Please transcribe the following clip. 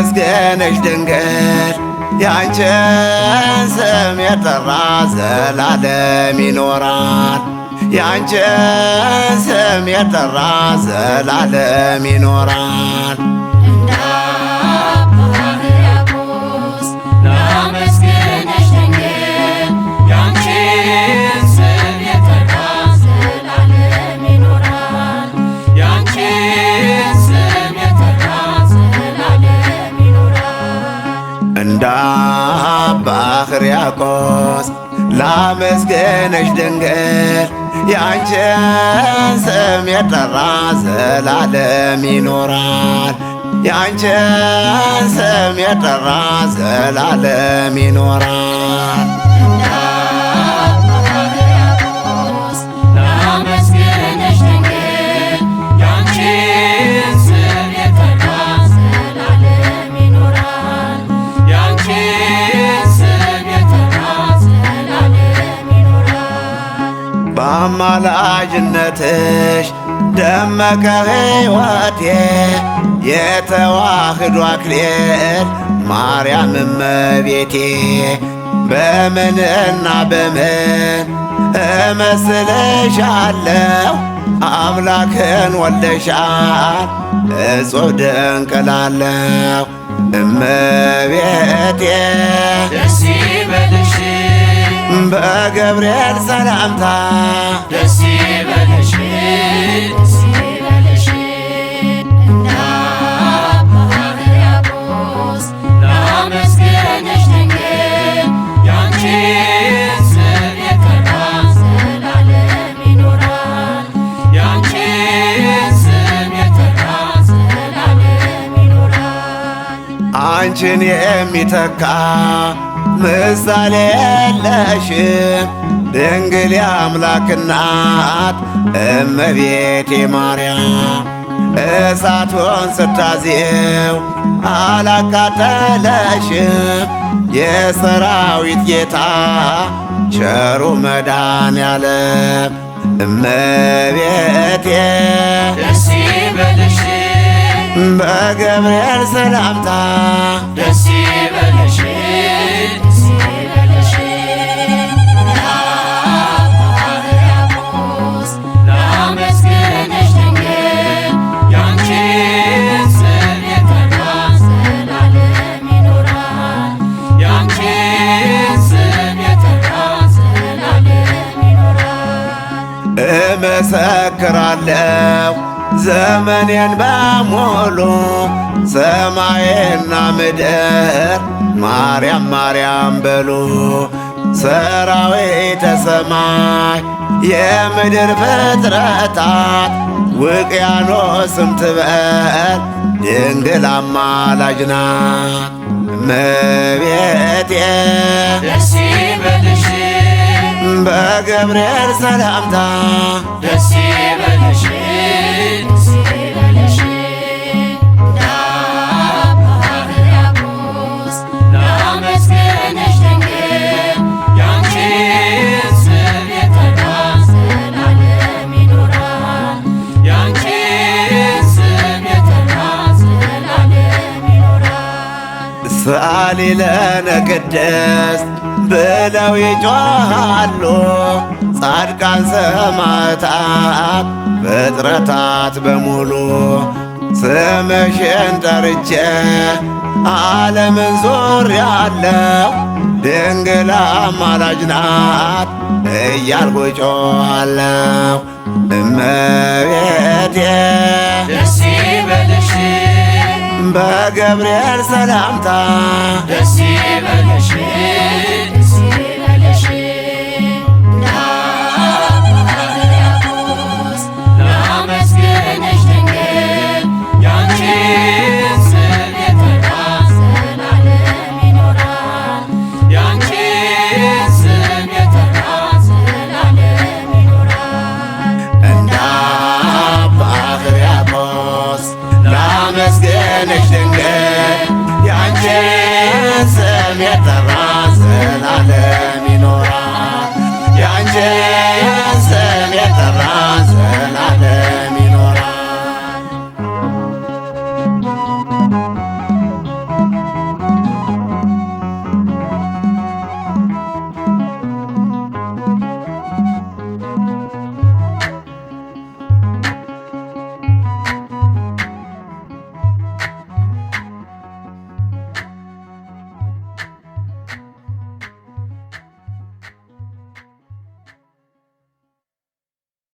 ላመስግንሽ ድንግል ያንቺን ስም የጠራ ዘላለም ይኖራል። ያንቺን ስም የጠራ ዘላለም ይኖራል። እንደ አባ ሕርያቆስ ላመስግንሽ ድንግል ያንቺን ስም የጠራ ዘላለም ይኖራል። ያንቺን ስም የጠራ ዘላለም ይኖራል። እንደ አባ ሕርያቆስ ላመስግንሽ ድንግል ያንቺን ስም የጠራ ዘላለም ይኖራል። ያንቺን ስም የጠራ ዘላለም ይኖራል። እንደ አባ ሕርያቆስ ላመስግንሽ ድንግል ያንቺን ስም የጠራ ዘላለም ይኖራል። ያንቺን ስም የጠራ ዘላለም ይኖራል። በአማላጅነትሽ ደመቀ ሕይወቴ የተዋህዶ አክሊል ማርያም እመቤቴ በምንና በምን እመስልሻለሁ አምላክን ወልደሻል እጹብ ድንቅ እላለሁ እመቤቴ ደስ ይበልሽ በገብርኤል ሰላምታ ደስ ይበልሽ ደስ ይበልሽ እንደ አባ ሕርያቆስ ላመስግንሽ ድንግል ያንቺን ስም የጠራ ዘላለም ይኖራል። ያንቺን ስም የጠራ ዘላለም ይኖራል። አንቺን የሚተካ ምሳሌ የለሽም ድንግል የአምላክ እናት እመቤቴ ማርያም እሳቱን ስታዜው አላቃጠለሽም የሰራዊት ጌታ ቸሩ መድኃኔዓለም እመቤቴ ደስ ይበልሽ በገብርኤል ሰላምታ ደስ ይበልሽ ደስ ይበልሽ እንደ አባ ሕርያቆስ ላመስግንሽ ድንግል ያንቺን ስም የጠራ ዘላለም ይኖራል። ያንቺን ስም የጠራ ዘላለም ይኖራል። እመሰክራለሁ ዘመኔን በሙሉ ሰማይና ምድር ማርያም ማርያም በሉ ሰራዊተ ሰማይ የምድር ፍጥረታት ውቅያኖስም ትበል ድንግል አማላጅ ናት እመቤቴ ደስ ይበልሽ በገብርኤል ሰላምታ ደስ ይበልሽ ደስ ይበልሽ እንደ አባ ሕርያቆስ ላመስግንሽ ድንግል ያንቺን ስም የጠራ ዘላለም ይኖራል። ያንቺን ስም የጠራ ዘላለም ይኖራል። ሰአሊ ለነ ቅድስት ብለው ይጮኻሉ ጻድቃን ሰማዕታት ፍጥረታት በሙሉ ስምሽን ጠርቼ ዓለምን ዞሬአለሁ ድንግል አማላጅ ናት እያልኩ እጮኻለሁ እመቤቴ ደስ ይበልሽ በገብርኤል ሰላምታ ደስ ይበልሽ ደስ ይበልሽ እንደ አባ ሕርያቆስ ላመስግንሽ ድንግል ያንቺን ስም የጠራ ዘላለም ይኖራል። ያንቺን ስም የጠራ ዘላለም ይኖራል። እንደ አባ ሕርያቆስ ላመስግንሽ ድንግል ያንቺን ስም የጠራ ዘላለም ይኖራል። ያንቺን